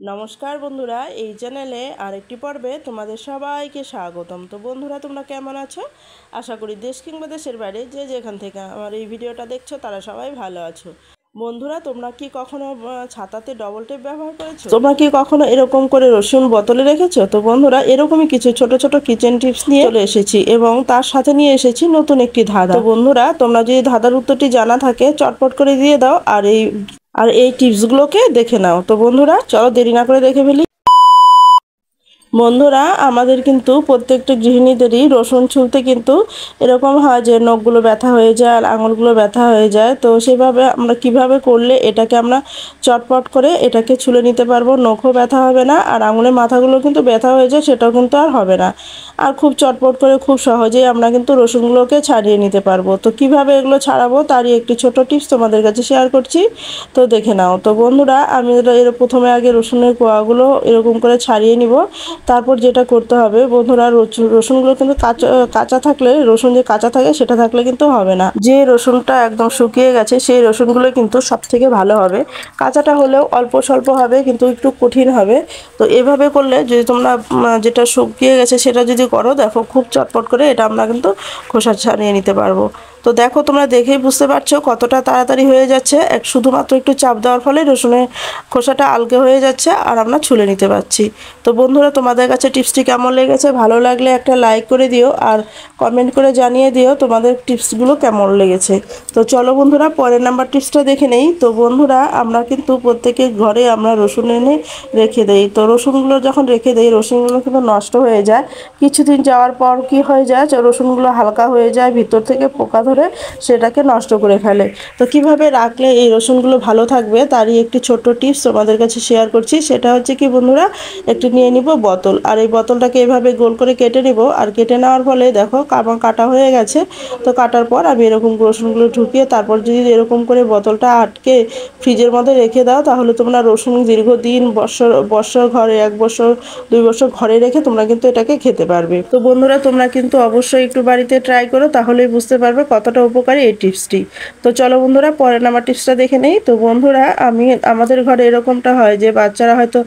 নমস্কার বন্ধুরা, এই চ্যানেলে আরেকটি পর্বে তোমাদের সবাইকে স্বাগতম। তো বন্ধুরা, তোমরা কেমন আছো? আশা করি দেশ কিংবা দেশের বাইরে যে যেখান থেকে আমার এই ভিডিওটা দেখছো তারা সবাই ভালো আছো। বন্ধুরা, তোমরা কি কখনো ছাতাতে ডবল টেপ ব্যবহার করেছো? তোমরা কি কখনো এরকম করে রসুন বোতলে রেখেছো? তো বন্ধুরা, এরকমই কিছু ছোট ছোট কিচেন টিপস নিয়ে চলে এসেছি এবং তার সাথে নিয়ে এসেছি নতুন একটি ধাঁধা। তো বন্ধুরা, তোমরা যদি ধাঁধার উত্তরটি জানা থাকে চটপট করে দিয়ে দাও আর এই টিপসগুলোকে দেখে নাও। তো বন্ধুরা, চলো দেরি না করে দেখে ফেলি। বন্ধুরা, আমাদের কিন্তু প্রত্যেকটা গৃহিণীদেরই রসুন ছুলতে কিন্তু এরকম হয় যে নখগুলো ব্যথা হয়ে যায় আর আঙুলগুলো ব্যথা হয়ে যায়। তো সেভাবে আমরা কিভাবে করলে এটাকে আমরা চটপট করে এটাকে ছুলে নিতে পারবো, নখও ব্যথা হবে না আর আঙুলের মাথাগুলো কিন্তু ব্যথা হয়ে যায়, সেটাও কিন্তু আর হবে না। আর খুব চটপট করে খুব সহজেই আমরা কিন্তু রসুনগুলোকে ছাড়িয়ে নিতে পারবো। তো কিভাবে এগুলো ছাড়াবো তারই একটি ছোট টিপস তোমাদের কাছে শেয়ার করছি, তো দেখে নাও। তো বন্ধুরা, আমি প্রথমে আগে রসুনের কোয়াগুলো এরকম করে ছাড়িয়ে নিব। তারপর যেটা করতে হবে বন্ধুরা, রসুনগুলো কিন্তু কাঁচা কাঁচা থাকলে, রসুন যে কাঁচা থাকে সেটা থাকলে কিন্তু হবে না। যে রসুনটা একদম শুকিয়ে গেছে সেই রসুনগুলো কিন্তু সব থেকে ভালো হবে। কাঁচাটা হলেও অল্প স্বল্প হবে, কিন্তু একটু কঠিন হবে। তো এভাবে করলে যদি তোমরা যেটা শুকিয়ে গেছে সেটা যদি করো, দেখো খুব চটপট করে এটা আমরা কিন্তু খোসা ছাড়িয়ে নিতে পারবো। তো দেখো, তোমরা দেখেই বুঝতে পারছো কতটা তাড়াতাড়ি হয়ে যাচ্ছে। শুধুমাত্র একটু চাপ দেওয়ার ফলে রসুনের খোসাটা আলগা হয়ে যাচ্ছে আর আমরা ছুলে নিতে পারছি। তো বন্ধুরা, তোমাদের কাছে টিপসটি কেমন লেগেছে? ভালো লাগলে একটা লাইক করে দিও আর কমেন্ট করে জানিয়ে দিও তোমাদের টিপসগুলো কেমন লেগেছে। তো চলো বন্ধুরা, পরের নাম্বার টিপসটা দেখে নেই। তো বন্ধুরা, আমরা কিন্তু প্রত্যেকের ঘরে আমরা রসুন এনে রেখে দেই। তো রসুনগুলো যখন রেখে দেই, রসুনগুলো কিন্তু নষ্ট হয়ে যায়। কিছুদিন যাওয়ার পর কি হয়ে যায়, রসুনগুলো হালকা হয়ে যায়, ভিতর থেকে পোকা ধরে সেটাকে নষ্ট করে ফেলে। তো কিভাবে রাখলে এই রসুনগুলো ভালো থাকবে তারই একটি ছোট্ট টিপস তোমাদের কাছে শেয়ার করছি। সেটা হচ্ছে কি বন্ধুরা, একটি নিয়ে নিব বোতল, আর এই বোতলটাকে এভাবে গোল করে কেটে নিব। আর কেটে নেওয়ার ফলে দেখো আমার কাটা হয়ে গেছে। তো কাটার পর আমি এরকম রসুনগুলো ঢুকিয়ে তারপর যদি এরকম করে বোতলটা আটকে ফ্রিজের মধ্যে রেখে দাও, তাহলে তোমরা রসুন দীর্ঘদিন বছর ঘরে 1 বছর 2 বছর ঘরে রেখে তোমরা কিন্তু এটাকে খেতে পারবে। তো বন্ধুরা, তোমরা কিন্তু অবশ্যই একটু বাড়িতে ট্রাই করো, তাহলেই বুঝতে পারবে কতটা উপকারী এই টিপসটি। তো চলো বন্ধুরা, পরের নাম্বার টিপসটা দেখে নেই। তো বন্ধুরা, আমাদের ঘরে এরকমটা হয় যে বাচ্চারা হয়তো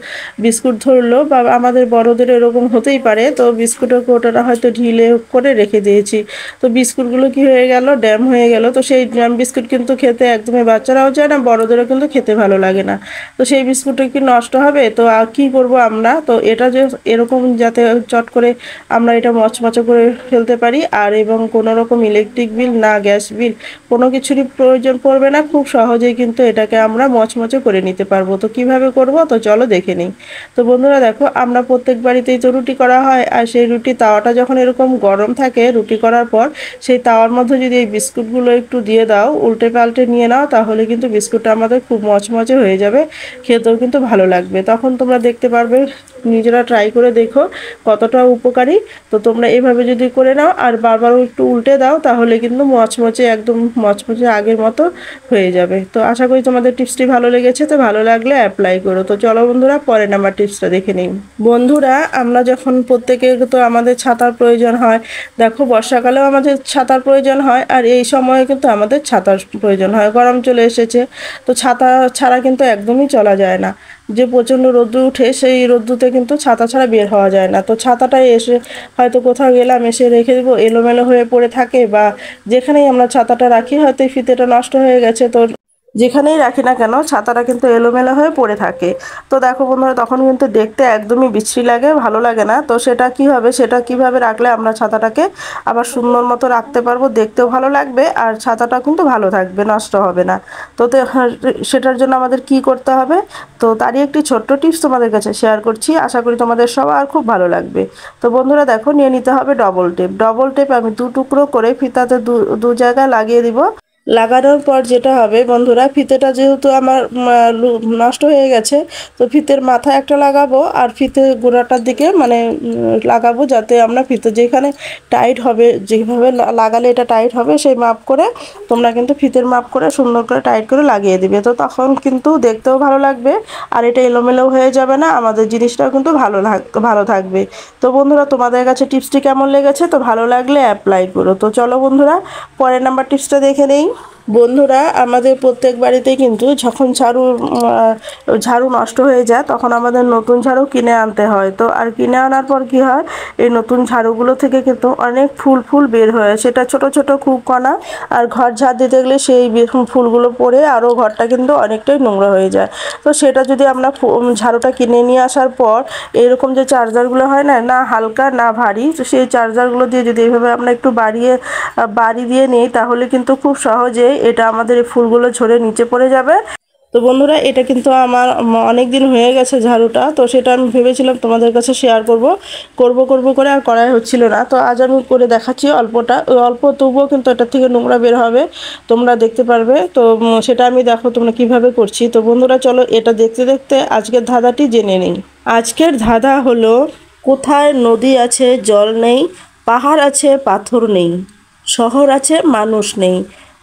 বিস্কুট ধরলো, বা আমাদের বড়দের এরকম হতেই পারে। তো বিস্কুটের কৌটোটা হয়তো ঢিলে করে রেখে দিয়েছি, তো বিস্কুটগুলো কি হয়ে গেল, ড্যাম হয়ে গেল। তো সেই ড্যাম বিস্কুট কিন্তু খেতে একদমই বাচ্চারাও চায় না, বড়দেরও কিন্তু খেতে ভালো লাগে না। তো সেই বিস্কুটটা কি নষ্ট হবে? তো কি করব আমরা? তো এটা যে এরকম যাতে চট করে আমরা এটা মচমচে করে ফেলতে পারি, আর এবং কোনো রকম ইলেকট্রিক বিল না গ্যাস বিল কোনো কিছুরই প্রয়োজন পড়বে না, খুব সহজেই কিন্তু এটাকে আমরা মচমচে করে নিতে পারবো। তো কিভাবে করব? তো চলো দেখে নিই। তো বন্ধুরা দেখো, আমরা প্রত্যেক বাড়িতেই তো রুটি করা হয়, আর সেই রুটি তাওয়াটা যখন এরকম গরম থাকে, রুটি করার পর সেই তাওয়ার মধ্যে যদি এই বিস্কুটগুলো একটু দিয়ে দাও, উল্টে পাল্টে নিয়ে নাও, তাহলে কিন্তু বিস্কুটটা আমাদের খুব মচমচে হয়ে যাবে, খেতেও কিন্তু ভালো লাগবে। তখন তোমরা দেখতে পারবে, নিজেরা ট্রাই করে দেখো কতটা উপকারী। তো তোমরা এভাবে যদি করে নাও আর বারবারও একটু উল্টে দাও, তাহলে কিন্তু মচমচে একদম মচমচে আগের মতো হয়ে যাবে। তো আশা করি তোমাদের টিপসটি ভালো লেগেছে। তো ভালো লাগলে অ্যাপ্লাই করো। তো চলো বন্ধুরা, পরে নাম্বার টিপসটা দেখে নিই। বন্ধুরা, আমরা যখন প্রত্যেকে তো আমাদের ছাতার প্রয়োজন হয়। দেখো, বর্ষাকালেও আমাদের ছাতার প্রয়োজন হয়, আর এই সময়ে কিন্তু আমাদের ছাতার প্রয়োজন হয়। গরম চলে এসেছে, তো ছাতা ছাড়া কিন্তু একদমই চলা যায় না। যে প্রচণ্ড রোদ্দুর উঠে, সেই রোদ্দুতে কিন্তু ছাতা ছাড়া বের হওয়া যায় না। তো ছাতাটাই এসে হয়তো কোথাও গেলাম, এসে রেখে দেবো, এলোমেলো হয়ে পড়ে থাকে, বা যেখানেই আমরা ছাতাটা রাখি হয়তো এই ফিতেটা নষ্ট হয়ে গেছে। তো যেখানেই রাখি না কেন, ছাতাটা কিন্তু এলোমেলো হয়ে পড়ে থাকে। তো দেখো বন্ধুরা, তখন কিন্তু দেখতে একদমই বিশ্রী লাগে, ভালো লাগে না। তো সেটা কি হবে, সেটা কিভাবে রাখলে আমরা ছাতাটাকে আবার সুন্দর মতো রাখতে পারবো, দেখতেও ভালো লাগবে আর ছাতাটা কিন্তু ভালো থাকবে, নষ্ট হবে না। তো সেটার জন্য আমাদের কি করতে হবে, তো তারই একটি ছোট্ট টিপস তোমাদের কাছে শেয়ার করছি। আশা করি তোমাদের সবার খুব ভালো লাগবে। তো বন্ধুরা দেখো, নিয়ে নিতে হবে ডবল টেপ। ডবল টেপ আমি 2 টুকরো করে ফিতাতে দু জায়গায় লাগিয়ে দিব। লাগানোর পর যেটা হবে বন্ধুরা, ফিতেটা যেহেতু আমার নষ্ট হয়ে গেছে, তো ফিতের মাথায় একটা লাগাবো আর ফিতে গোড়াটার দিকে মানে লাগাবো, যাতে আমরা ফিতে যেখানে টাইট হবে, যেভাবে লাগালে এটা টাইট হবে সেই মাপ করে তোমরা কিন্তু ফিতের মাপ করে সুন্দর করে টাইট করে লাগিয়ে দিবে। তো তখন কিন্তু দেখতেও ভালো লাগবে আর এটা এলোমেলো হয়ে যাবে না, আমাদের জিনিসটাও কিন্তু ভালো থাকবে। তো বন্ধুরা, তোমাদের কাছে টিপসটি কেমন লেগেছে? তো ভালো লাগলে অ্যাপ্লাই করো। তো চলো বন্ধুরা, পরের নাম্বার টিপসটা দেখে নেই। বন্ধুরা, আমাদের প্রত্যেক বাড়িতেই কিন্তু যখন ঝাড়ু নষ্ট হয়ে যায় তখন আমাদের নতুন ঝাড়ু কিনে আনতে হয়। তো আর কিনে আনার পর কি হয়, এই নতুন ঝাড়ুগুলো থেকে কিন্তু অনেক ফুল ফুল বের হয়, সেটা ছোট ছোট খুব কণা। আর ঘর ঝাড় দিতে গেলে সেই ফুলগুলো পড়ে আরও ঘরটা কিন্তু অনেকটাই নোংরা হয়ে যায়। তো সেটা যদি আমরা ঝাড়ুটা কিনে নিয়ে আসার পর এরকম যে চার্জারগুলো হয় না, না হালকা না ভারী, তো সেই চার্জারগুলো দিয়ে যদি এইভাবে আমরা একটু বাড়ি দিয়ে নিই তাহলে কিন্তু খুব সহজেই এটা আমাদের এই ফুলগুলো ঝরে নিচে পড়ে যাবে। তো বন্ধুরা, এটা কিন্তু আমার অনেক দিন হয়ে গেছে ঝাড়ুটা, তো সেটা আমি ভেবেছিলাম তোমাদের কাছে শেয়ার করব করে আর করাই হচ্ছিল না। তো আজ আমি করে দেখাচ্ছি অল্পটা, ওই অল্প তবুও কিন্তু এটার থেকে নোংরা বের হবে, তোমরা দেখতে পারবে। তো সেটা আমি দেখো তোমরা কিভাবে করছি। তো বন্ধুরা, চলো এটা দেখতে দেখতে আজকের ধাঁধাটি জেনে নিই। আজকের ধাঁধা হলো, কোথায় নদী আছে জল নেই, পাহাড় আছে পাথর নেই, শহর আছে মানুষ নেই।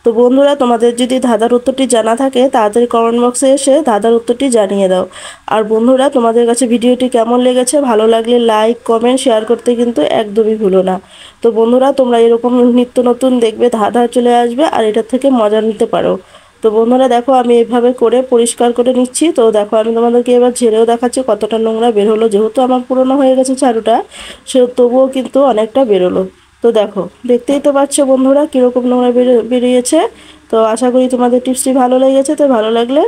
তো বন্ধুরা, তোমাদের যদি ধাঁধার উত্তরটি জানা থাকে তাড়াতাড়ি কমেন্ট বক্সে এসে ধাঁধার উত্তরটি জানিয়ে দাও। আর বন্ধুরা, তোমাদের কাছে ভিডিওটি কেমন লেগেছে, ভালো লাগলে লাইক কমেন্ট শেয়ার করতে কিন্তু একদমই ভুলো না। তো বন্ধুরা, তোমরা এরকম নিত্য নতুন দেখবে ধাঁধা চলে আসবে আর এটার থেকে মজা নিতে পারো। তো বন্ধুরা দেখো, আমি এইভাবে করে পরিষ্কার করে নিচ্ছি। তো দেখো, আমি তোমাদেরকে এবার ঝেড়েও দেখাচ্ছি কতটা নোংরা বের হলো। যেহেতু আমার পুরনো হয়ে গেছে ঝাড়ুটা, সে তবুও কিন্তু অনেকটা বেরোলো। তো দেখো, দেখতেই তো পাচ্ছ বন্ধুরা কীরকম নোংরা বেরিয়েছে। তো আশা করি তোমাদের টিপসটি ভালো লেগেছে। তো ভালো লাগলে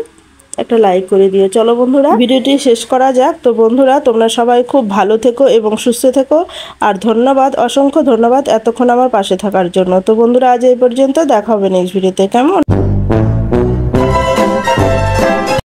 একটা লাইক করে দিও। চলো বন্ধুরা, ভিডিওটি শেষ করা যাক। তো বন্ধুরা, তোমরা সবাই খুব ভালো থেকো এবং সুস্থ থেকো। আর ধন্যবাদ, অসংখ্য ধন্যবাদ এতক্ষণ আমার পাশে থাকার জন্য। তো বন্ধুরা, আজ এই পর্যন্ত, দেখা হবে নেক্সট ভিডিওতে, কেমন?